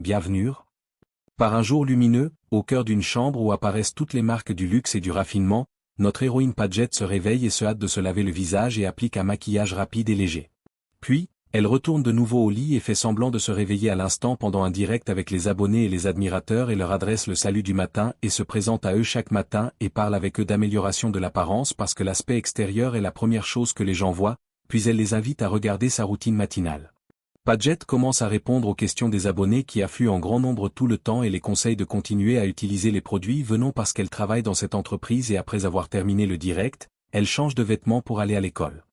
bienvenue. Par un jour lumineux, au cœur d'une chambre où apparaissent toutes les marques du luxe et du raffinement, notre héroïne Padgett se réveille et se hâte de se laver le visage et applique un maquillage rapide et léger. Puis, elle retourne de nouveau au lit et fait semblant de se réveiller à l'instant pendant un direct avec les abonnés et les admirateurs et leur adresse le salut du matin et se présente à eux chaque matin et parle avec eux d'amélioration de l'apparence parce que l'aspect extérieur est la première chose que les gens voient, puis elle les invite à regarder sa routine matinale. Padgett commence à répondre aux questions des abonnés qui affluent en grand nombre tout le temps et les conseille de continuer à utiliser les produits venant parce qu'elle travaille dans cette entreprise et après avoir terminé le direct, elle change de vêtements pour aller à l'école.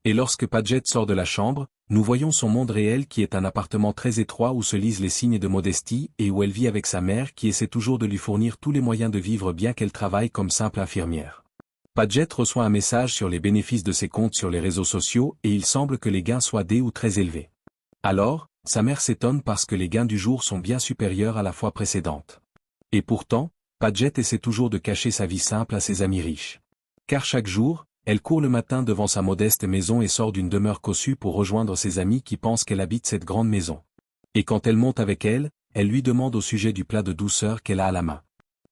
Et lorsque Padgett sort de la chambre, nous voyons son monde réel qui est un appartement très étroit où se lisent les signes de modestie et où elle vit avec sa mère qui essaie toujours de lui fournir tous les moyens de vivre bien qu'elle travaille comme simple infirmière. Padgett reçoit un message sur les bénéfices de ses comptes sur les réseaux sociaux et il semble que les gains soient des ou très élevés. Alors, sa mère s'étonne parce que les gains du jour sont bien supérieurs à la fois précédente. Et pourtant, Padgett essaie toujours de cacher sa vie simple à ses amis riches. Car chaque jour, elle court le matin devant sa modeste maison et sort d'une demeure cossue pour rejoindre ses amis qui pensent qu'elle habite cette grande maison. Et quand elle monte avec elle lui demande au sujet du plat de douceur qu'elle a à la main.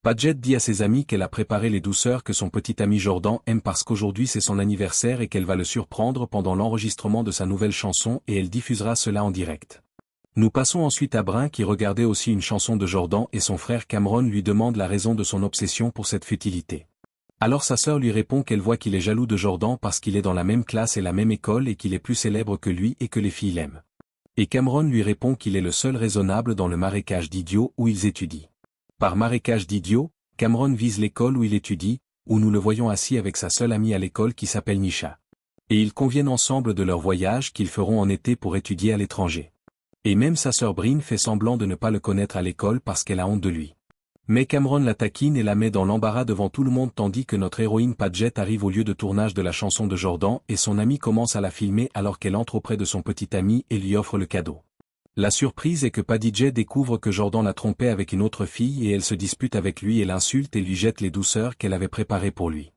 Padgett dit à ses amis qu'elle a préparé les douceurs que son petit ami Jordan aime parce qu'aujourd'hui c'est son anniversaire et qu'elle va le surprendre pendant l'enregistrement de sa nouvelle chanson et elle diffusera cela en direct. Nous passons ensuite à Brun qui regardait aussi une chanson de Jordan et son frère Cameron lui demande la raison de son obsession pour cette futilité. Alors sa sœur lui répond qu'elle voit qu'il est jaloux de Jordan parce qu'il est dans la même classe et la même école et qu'il est plus célèbre que lui et que les filles l'aiment. Et Cameron lui répond qu'il est le seul raisonnable dans le marécage d'idiots où ils étudient. Par marécage d'idiots, Cameron vise l'école où il étudie, où nous le voyons assis avec sa seule amie à l'école qui s'appelle Nisha. Et ils conviennent ensemble de leur voyage qu'ils feront en été pour étudier à l'étranger. Et même sa sœur Bryn fait semblant de ne pas le connaître à l'école parce qu'elle a honte de lui. Mais Cameron la taquine et la met dans l'embarras devant tout le monde tandis que notre héroïne Padgett arrive au lieu de tournage de la chanson de Jordan et son ami commence à la filmer alors qu'elle entre auprès de son petit ami et lui offre le cadeau. La surprise est que Padgett découvre que Jordan l'a trompée avec une autre fille et elle se dispute avec lui et l'insulte et lui jette les douceurs qu'elle avait préparées pour lui.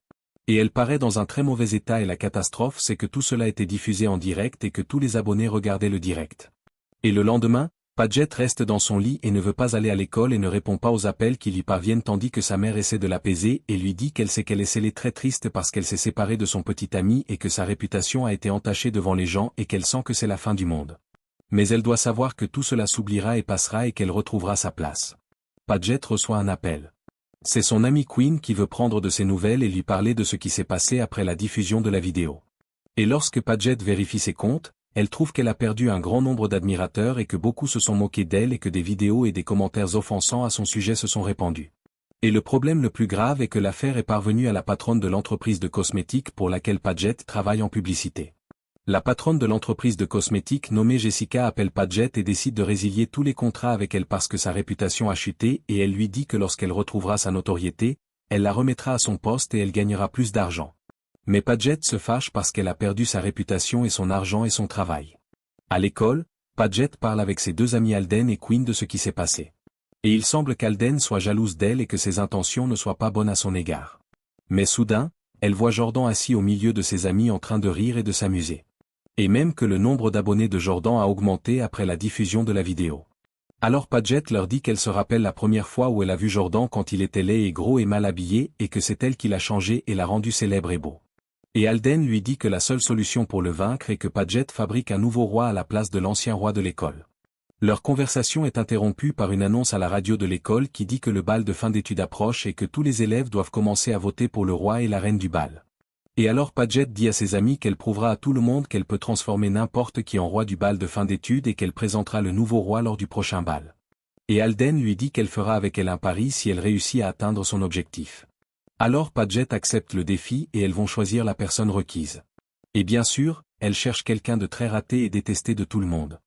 Et elle paraît dans un très mauvais état et la catastrophe c'est que tout cela était diffusé en direct et que tous les abonnés regardaient le direct. Et le lendemain, Padgett reste dans son lit et ne veut pas aller à l'école et ne répond pas aux appels qui lui parviennent tandis que sa mère essaie de l'apaiser et lui dit qu'elle sait qu'elle est scellée très triste parce qu'elle s'est séparée de son petit ami et que sa réputation a été entachée devant les gens et qu'elle sent que c'est la fin du monde. Mais elle doit savoir que tout cela s'oubliera et passera et qu'elle retrouvera sa place. Padgett reçoit un appel. C'est son ami Quinn qui veut prendre de ses nouvelles et lui parler de ce qui s'est passé après la diffusion de la vidéo. Et lorsque Padgett vérifie ses comptes, elle trouve qu'elle a perdu un grand nombre d'admirateurs et que beaucoup se sont moqués d'elle et que des vidéos et des commentaires offensants à son sujet se sont répandus. Et le problème le plus grave est que l'affaire est parvenue à la patronne de l'entreprise de cosmétiques pour laquelle Padgett travaille en publicité. La patronne de l'entreprise de cosmétiques nommée Jessica appelle Padgett et décide de résilier tous les contrats avec elle parce que sa réputation a chuté et elle lui dit que lorsqu'elle retrouvera sa notoriété, elle la remettra à son poste et elle gagnera plus d'argent. Mais Padgett se fâche parce qu'elle a perdu sa réputation et son argent et son travail. À l'école, Padgett parle avec ses deux amis Alden et Quinn de ce qui s'est passé. Et il semble qu'Alden soit jalouse d'elle et que ses intentions ne soient pas bonnes à son égard. Mais soudain, elle voit Jordan assis au milieu de ses amis en train de rire et de s'amuser. Et même que le nombre d'abonnés de Jordan a augmenté après la diffusion de la vidéo. Alors Padgett leur dit qu'elle se rappelle la première fois où elle a vu Jordan quand il était laid et gros et mal habillé et que c'est elle qui l'a changé et l'a rendu célèbre et beau. Et Alden lui dit que la seule solution pour le vaincre est que Padgett fabrique un nouveau roi à la place de l'ancien roi de l'école. Leur conversation est interrompue par une annonce à la radio de l'école qui dit que le bal de fin d'études approche et que tous les élèves doivent commencer à voter pour le roi et la reine du bal. Et alors Padgett dit à ses amis qu'elle prouvera à tout le monde qu'elle peut transformer n'importe qui en roi du bal de fin d'études et qu'elle présentera le nouveau roi lors du prochain bal. Et Alden lui dit qu'elle fera avec elle un pari si elle réussit à atteindre son objectif. Alors Padgett accepte le défi et elles vont choisir la personne requise. Et bien sûr, elle cherche quelqu'un de très raté et détesté de tout le monde.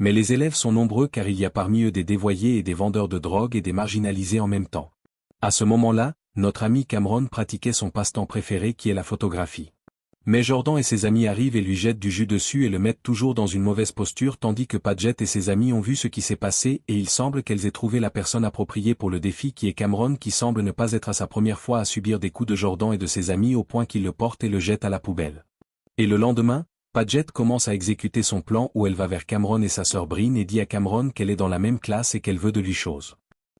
Mais les élèves sont nombreux car il y a parmi eux des dévoyés et des vendeurs de drogue et des marginalisés en même temps. À ce moment-là, notre ami Cameron pratiquait son passe-temps préféré qui est la photographie. Mais Jordan et ses amis arrivent et lui jettent du jus dessus et le mettent toujours dans une mauvaise posture tandis que Padgett et ses amis ont vu ce qui s'est passé et il semble qu'elles aient trouvé la personne appropriée pour le défi qui est Cameron qui semble ne pas être à sa première fois à subir des coups de Jordan et de ses amis au point qu'il le porte et le jette à la poubelle. Et le lendemain, Padgett commence à exécuter son plan où elle va vers Cameron et sa sœur Bryn et dit à Cameron qu'elle est dans la même classe et qu'elle veut de lui chose.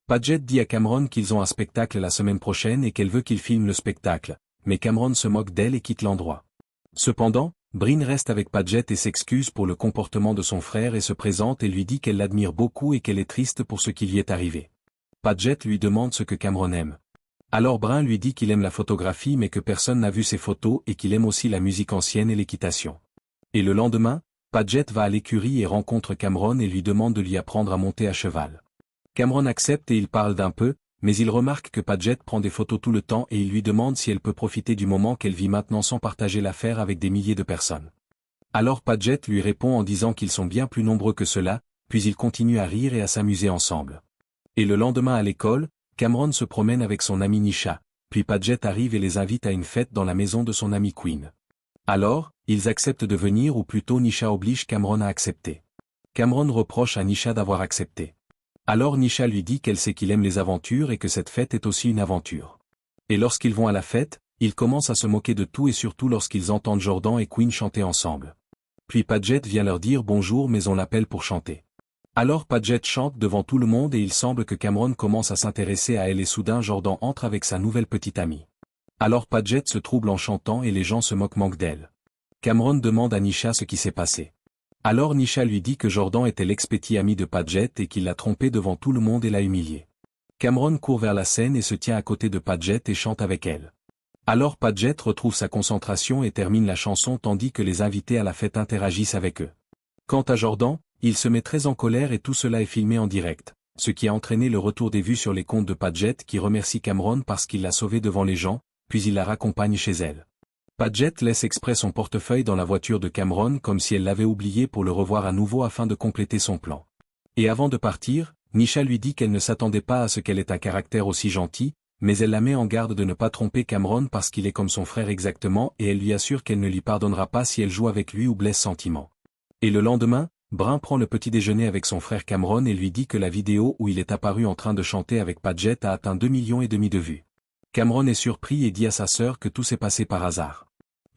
Padgett dit à Cameron qu'ils ont un spectacle la semaine prochaine et qu'elle veut qu'il filme le spectacle, mais Cameron se moque d'elle et quitte l'endroit. Cependant, Bryn reste avec Padgett et s'excuse pour le comportement de son frère et se présente et lui dit qu'elle l'admire beaucoup et qu'elle est triste pour ce qui lui est arrivé. Padgett lui demande ce que Cameron aime. Alors Bryn lui dit qu'il aime la photographie mais que personne n'a vu ses photos et qu'il aime aussi la musique ancienne et l'équitation. Et le lendemain, Padgett va à l'écurie et rencontre Cameron et lui demande de lui apprendre à monter à cheval. Cameron accepte et il parle d'un peu, mais il remarque que Padgett prend des photos tout le temps et il lui demande si elle peut profiter du moment qu'elle vit maintenant sans partager l'affaire avec des milliers de personnes. Alors Padgett lui répond en disant qu'ils sont bien plus nombreux que cela, puis ils continuent à rire et à s'amuser ensemble. Et le lendemain à l'école, Cameron se promène avec son ami Nisha, puis Padgett arrive et les invite à une fête dans la maison de son ami Quinn. Alors, ils acceptent de venir ou plutôt Nisha oblige Cameron à accepter. Cameron reproche à Nisha d'avoir accepté. Alors Nisha lui dit qu'elle sait qu'il aime les aventures et que cette fête est aussi une aventure. Et lorsqu'ils vont à la fête, ils commencent à se moquer de tout et surtout lorsqu'ils entendent Jordan et Quinn chanter ensemble. Puis Padgett vient leur dire bonjour mais on l'appelle pour chanter. Alors Padgett chante devant tout le monde et il semble que Cameron commence à s'intéresser à elle et soudain Jordan entre avec sa nouvelle petite amie. Alors Padgett se trouble en chantant et les gens se moquent d'elle. Cameron demande à Nisha ce qui s'est passé. Alors Nisha lui dit que Jordan était l'ex-petit ami de Padgett et qu'il l'a trompé devant tout le monde et l'a humilié. Cameron court vers la scène et se tient à côté de Padgett et chante avec elle. Alors Padgett retrouve sa concentration et termine la chanson tandis que les invités à la fête interagissent avec eux. Quant à Jordan, il se met très en colère et tout cela est filmé en direct, ce qui a entraîné le retour des vues sur les comptes de Padgett qui remercie Cameron parce qu'il l'a sauvée devant les gens, puis il la raccompagne chez elle. Padgett laisse exprès son portefeuille dans la voiture de Cameron comme si elle l'avait oublié pour le revoir à nouveau afin de compléter son plan. Et avant de partir, Nisha lui dit qu'elle ne s'attendait pas à ce qu'elle ait un caractère aussi gentil, mais elle la met en garde de ne pas tromper Cameron parce qu'il est comme son frère exactement et elle lui assure qu'elle ne lui pardonnera pas si elle joue avec lui ou blesse sentiment. Et le lendemain, Bryn prend le petit déjeuner avec son frère Cameron et lui dit que la vidéo où il est apparu en train de chanter avec Padgett a atteint 2,5 millions de vues. Cameron est surpris et dit à sa sœur que tout s'est passé par hasard.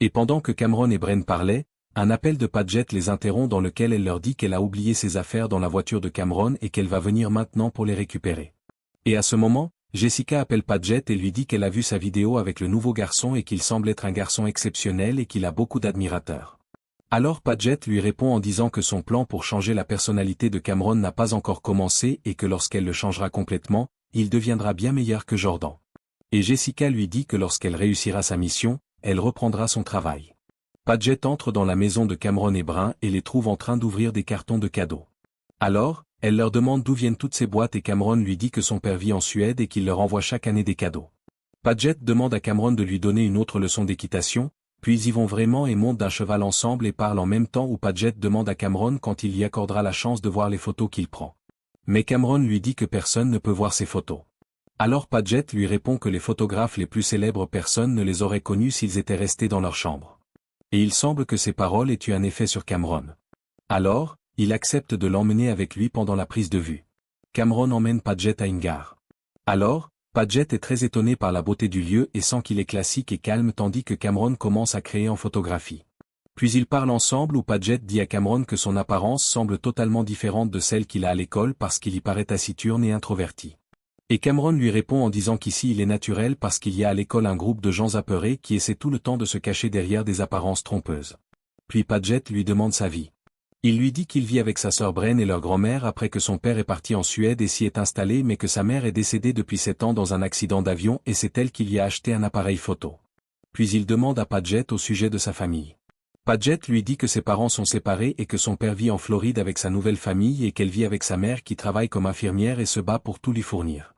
Et pendant que Cameron et Bryn parlaient, un appel de Padgett les interrompt dans lequel elle leur dit qu'elle a oublié ses affaires dans la voiture de Cameron et qu'elle va venir maintenant pour les récupérer. Et à ce moment, Jessica appelle Padgett et lui dit qu'elle a vu sa vidéo avec le nouveau garçon et qu'il semble être un garçon exceptionnel et qu'il a beaucoup d'admirateurs. Alors Padgett lui répond en disant que son plan pour changer la personnalité de Cameron n'a pas encore commencé et que lorsqu'elle le changera complètement, il deviendra bien meilleur que Jordan. Et Jessica lui dit que lorsqu'elle réussira sa mission, elle reprendra son travail. Padgett entre dans la maison de Cameron et Bryn et les trouve en train d'ouvrir des cartons de cadeaux. Alors, elle leur demande d'où viennent toutes ces boîtes et Cameron lui dit que son père vit en Suède et qu'il leur envoie chaque année des cadeaux. Padgett demande à Cameron de lui donner une autre leçon d'équitation, puis ils y vont vraiment et montent d'un cheval ensemble et parlent en même temps où Padgett demande à Cameron quand il lui accordera la chance de voir les photos qu'il prend. Mais Cameron lui dit que personne ne peut voir ses photos. Alors Padgett lui répond que les photographes les plus célèbres personne ne les aurait connus s'ils étaient restés dans leur chambre. Et il semble que ces paroles aient eu un effet sur Cameron. Alors, il accepte de l'emmener avec lui pendant la prise de vue. Cameron emmène Padgett à une gare. Alors, Padgett est très étonné par la beauté du lieu et sent qu'il est classique et calme tandis que Cameron commence à créer en photographie. Puis ils parlent ensemble où Padgett dit à Cameron que son apparence semble totalement différente de celle qu'il a à l'école parce qu'il y paraît taciturne et introverti. Et Cameron lui répond en disant qu'ici il est naturel parce qu'il y a à l'école un groupe de gens apeurés qui essaient tout le temps de se cacher derrière des apparences trompeuses. Puis Padgett lui demande sa vie. Il lui dit qu'il vit avec sa sœur Bryn et leur grand-mère après que son père est parti en Suède et s'y est installé mais que sa mère est décédée depuis 7 ans dans un accident d'avion et c'est elle qui lui a acheté un appareil photo. Puis il demande à Padgett au sujet de sa famille. Padgett lui dit que ses parents sont séparés et que son père vit en Floride avec sa nouvelle famille et qu'elle vit avec sa mère qui travaille comme infirmière et se bat pour tout lui fournir.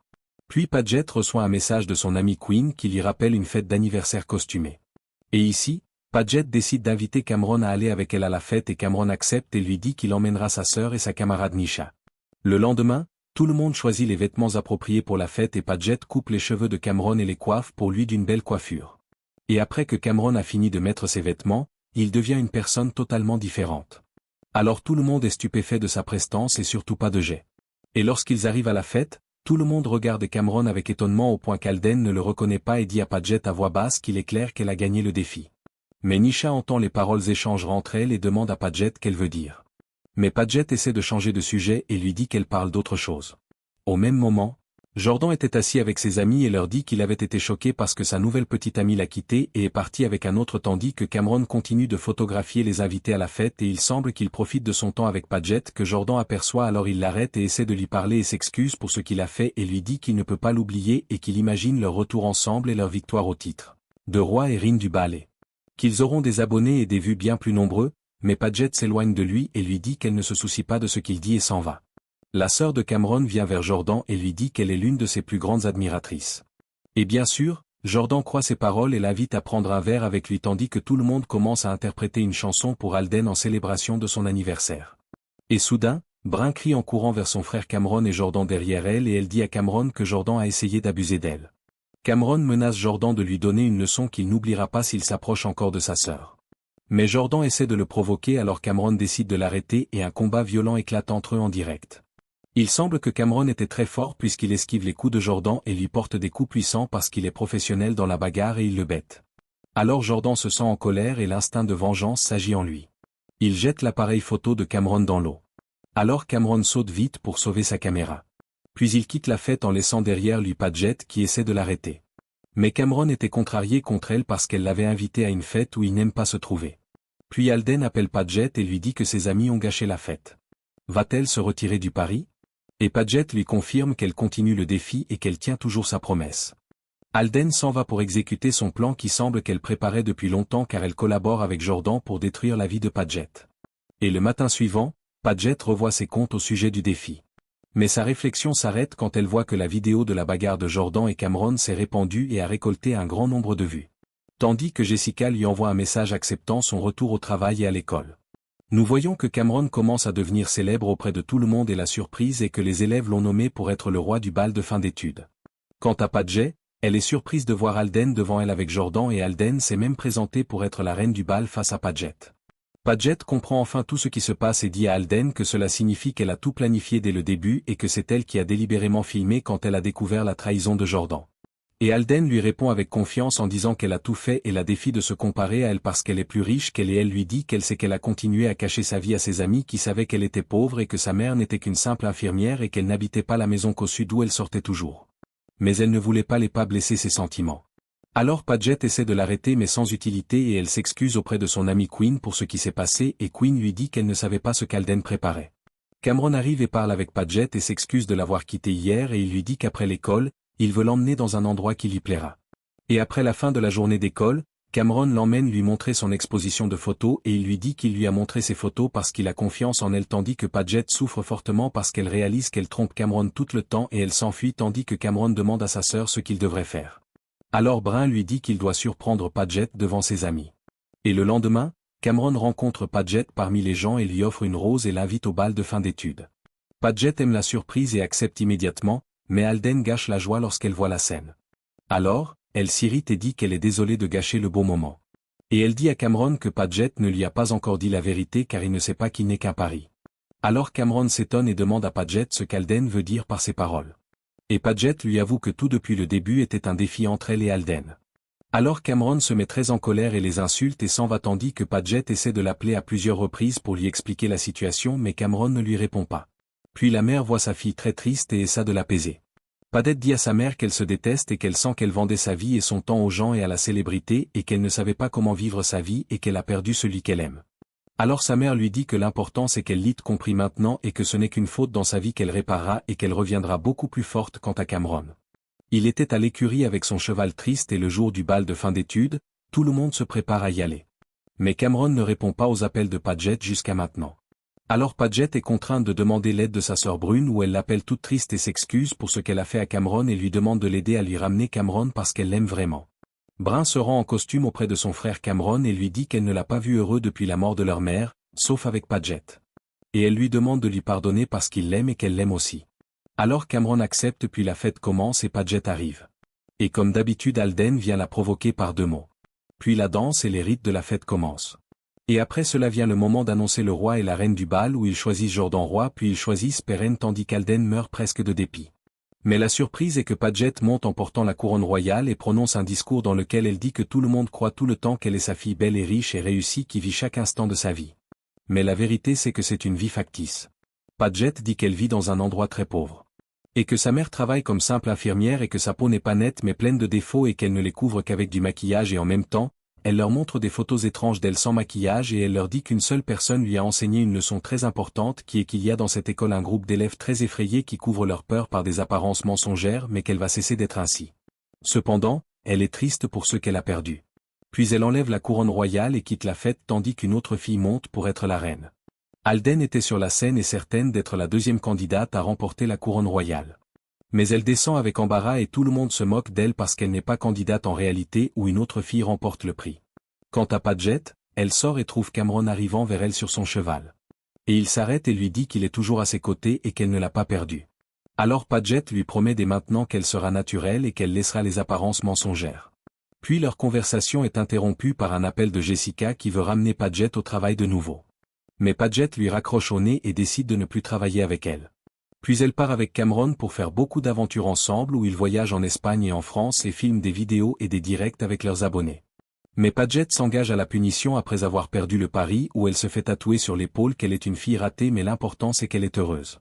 Puis Padgett reçoit un message de son ami Quinn qui lui rappelle une fête d'anniversaire costumée. Et ici, Padgett décide d'inviter Cameron à aller avec elle à la fête et Cameron accepte et lui dit qu'il emmènera sa sœur et sa camarade Nisha. Le lendemain, tout le monde choisit les vêtements appropriés pour la fête et Padgett coupe les cheveux de Cameron et les coiffe pour lui d'une belle coiffure. Et après que Cameron a fini de mettre ses vêtements, il devient une personne totalement différente. Alors tout le monde est stupéfait de sa prestance et surtout pas de jet. Et lorsqu'ils arrivent à la fête, tout le monde regarde Cameron avec étonnement au point qu'Alden ne le reconnaît pas et dit à Padgett à voix basse qu'il est clair qu'elle a gagné le défi. Mais Nisha entend les paroles échangées entre elles et demande à Padgett qu'elle veut dire. Mais Padgett essaie de changer de sujet et lui dit qu'elle parle d'autre chose. Au même moment, Jordan était assis avec ses amis et leur dit qu'il avait été choqué parce que sa nouvelle petite amie l'a quitté et est parti avec un autre tandis que Cameron continue de photographier les invités à la fête et il semble qu'il profite de son temps avec Padgett que Jordan aperçoit alors il l'arrête et essaie de lui parler et s'excuse pour ce qu'il a fait et lui dit qu'il ne peut pas l'oublier et qu'il imagine leur retour ensemble et leur victoire au titre de roi et reine du ballet. Qu'ils auront des abonnés et des vues bien plus nombreux, mais Padgett s'éloigne de lui et lui dit qu'elle ne se soucie pas de ce qu'il dit et s'en va. La sœur de Cameron vient vers Jordan et lui dit qu'elle est l'une de ses plus grandes admiratrices. Et bien sûr, Jordan croit ses paroles et l'invite à prendre un verre avec lui tandis que tout le monde commence à interpréter une chanson pour Alden en célébration de son anniversaire. Et soudain, Brin crie en courant vers son frère Cameron et Jordan derrière elle et elle dit à Cameron que Jordan a essayé d'abuser d'elle. Cameron menace Jordan de lui donner une leçon qu'il n'oubliera pas s'il s'approche encore de sa sœur. Mais Jordan essaie de le provoquer alors Cameron décide de l'arrêter et un combat violent éclate entre eux en direct. Il semble que Cameron était très fort puisqu'il esquive les coups de Jordan et lui porte des coups puissants parce qu'il est professionnel dans la bagarre et il le bête. Alors Jordan se sent en colère et l'instinct de vengeance s'agit en lui. Il jette l'appareil photo de Cameron dans l'eau. Alors Cameron saute vite pour sauver sa caméra. Puis il quitte la fête en laissant derrière lui Padgett qui essaie de l'arrêter. Mais Cameron était contrarié contre elle parce qu'elle l'avait invité à une fête où il n'aime pas se trouver. Puis Alden appelle Padgett et lui dit que ses amis ont gâché la fête. Va-t-elle se retirer du pari ? Et Padgett lui confirme qu'elle continue le défi et qu'elle tient toujours sa promesse. Alden s'en va pour exécuter son plan qui semble qu'elle préparait depuis longtemps car elle collabore avec Jordan pour détruire la vie de Padgett. Et le matin suivant, Padgett revoit ses comptes au sujet du défi. Mais sa réflexion s'arrête quand elle voit que la vidéo de la bagarre de Jordan et Cameron s'est répandue et a récolté un grand nombre de vues. Tandis que Jessica lui envoie un message acceptant son retour au travail et à l'école. Nous voyons que Cameron commence à devenir célèbre auprès de tout le monde et la surprise est que les élèves l'ont nommé pour être le roi du bal de fin d'études. Quant à Padgett, elle est surprise de voir Alden devant elle avec Jordan et Alden s'est même présentée pour être la reine du bal face à Padgett. Padgett comprend enfin tout ce qui se passe et dit à Alden que cela signifie qu'elle a tout planifié dès le début et que c'est elle qui a délibérément filmé quand elle a découvert la trahison de Jordan. Et Alden lui répond avec confiance en disant qu'elle a tout fait et la défie de se comparer à elle parce qu'elle est plus riche qu'elle et elle lui dit qu'elle sait qu'elle a continué à cacher sa vie à ses amis qui savaient qu'elle était pauvre et que sa mère n'était qu'une simple infirmière et qu'elle n'habitait pas la maison qu'au sud où elle sortait toujours. Mais elle ne voulait pas blesser ses sentiments. Alors Padgett essaie de l'arrêter mais sans utilité et elle s'excuse auprès de son amie Queen pour ce qui s'est passé et Queen lui dit qu'elle ne savait pas ce qu'Alden préparait. Cameron arrive et parle avec Padgett et s'excuse de l'avoir quitté hier et il lui dit qu'après l'école, il veut l'emmener dans un endroit qui lui plaira. Et après la fin de la journée d'école, Cameron l'emmène lui montrer son exposition de photos et il lui dit qu'il lui a montré ses photos parce qu'il a confiance en elle tandis que Padgett souffre fortement parce qu'elle réalise qu'elle trompe Cameron tout le temps et elle s'enfuit tandis que Cameron demande à sa sœur ce qu'il devrait faire. Alors Brin lui dit qu'il doit surprendre Padgett devant ses amis. Et le lendemain, Cameron rencontre Padgett parmi les gens et lui offre une rose et l'invite au bal de fin d'études. Padgett aime la surprise et accepte immédiatement, mais Alden gâche la joie lorsqu'elle voit la scène. Alors, elle s'irrite et dit qu'elle est désolée de gâcher le beau moment. Et elle dit à Cameron que Padgett ne lui a pas encore dit la vérité car il ne sait pas qu'il n'est qu'un pari. Alors Cameron s'étonne et demande à Padgett ce qu'Alden veut dire par ces paroles. Et Padgett lui avoue que tout depuis le début était un défi entre elle et Alden. Alors Cameron se met très en colère et les insulte et s'en va tandis que Padgett essaie de l'appeler à plusieurs reprises pour lui expliquer la situation mais Cameron ne lui répond pas. Puis la mère voit sa fille très triste et essaie de l'apaiser. Padgett dit à sa mère qu'elle se déteste et qu'elle sent qu'elle vendait sa vie et son temps aux gens et à la célébrité et qu'elle ne savait pas comment vivre sa vie et qu'elle a perdu celui qu'elle aime. Alors sa mère lui dit que l'important c'est qu'elle l'ait compris maintenant et que ce n'est qu'une faute dans sa vie qu'elle réparera et qu'elle reviendra beaucoup plus forte quant à Cameron. Il était à l'écurie avec son cheval triste et le jour du bal de fin d'études, tout le monde se prépare à y aller. Mais Cameron ne répond pas aux appels de Padgett jusqu'à maintenant. Alors Padgett est contrainte de demander l'aide de sa sœur Brune où elle l'appelle toute triste et s'excuse pour ce qu'elle a fait à Cameron et lui demande de l'aider à lui ramener Cameron parce qu'elle l'aime vraiment. Brin se rend en costume auprès de son frère Cameron et lui dit qu'elle ne l'a pas vu heureux depuis la mort de leur mère, sauf avec Padgett. Et elle lui demande de lui pardonner parce qu'il l'aime et qu'elle l'aime aussi. Alors Cameron accepte puis la fête commence et Padgett arrive. Et comme d'habitude Alden vient la provoquer par 2 mots. Puis la danse et les rites de la fête commencent. Et après cela vient le moment d'annoncer le roi et la reine du bal où ils choisissent Jordan roi puis ils choisissent Perrine tandis qu'Alden meurt presque de dépit. Mais la surprise est que Padgett monte en portant la couronne royale et prononce un discours dans lequel elle dit que tout le monde croit tout le temps qu'elle est sa fille belle et riche et réussie qui vit chaque instant de sa vie. Mais la vérité c'est que c'est une vie factice. Padgett dit qu'elle vit dans un endroit très pauvre. Et que sa mère travaille comme simple infirmière et que sa peau n'est pas nette mais pleine de défauts et qu'elle ne les couvre qu'avec du maquillage et en même temps, elle leur montre des photos étranges d'elle sans maquillage et elle leur dit qu'une seule personne lui a enseigné une leçon très importante qui est qu'il y a dans cette école un groupe d'élèves très effrayés qui couvrent leur peur par des apparences mensongères mais qu'elle va cesser d'être ainsi. Cependant, elle est triste pour ce qu'elle a perdu. Puis elle enlève la couronne royale et quitte la fête tandis qu'une autre fille monte pour être la reine. Alden était sur la scène et certaine d'être la deuxième candidate à remporter la couronne royale. Mais elle descend avec embarras et tout le monde se moque d'elle parce qu'elle n'est pas candidate en réalité ou une autre fille remporte le prix. Quant à Padgett, elle sort et trouve Cameron arrivant vers elle sur son cheval. Et il s'arrête et lui dit qu'il est toujours à ses côtés et qu'elle ne l'a pas perdu. Alors Padgett lui promet dès maintenant qu'elle sera naturelle et qu'elle laissera les apparences mensongères. Puis leur conversation est interrompue par un appel de Jessica qui veut ramener Padgett au travail de nouveau. Mais Padgett lui raccroche au nez et décide de ne plus travailler avec elle. Puis elle part avec Cameron pour faire beaucoup d'aventures ensemble où ils voyagent en Espagne et en France et filment des vidéos et des directs avec leurs abonnés. Mais Padgett s'engage à la punition après avoir perdu le pari où elle se fait tatouer sur l'épaule qu'elle est une fille ratée mais l'important c'est qu'elle est heureuse.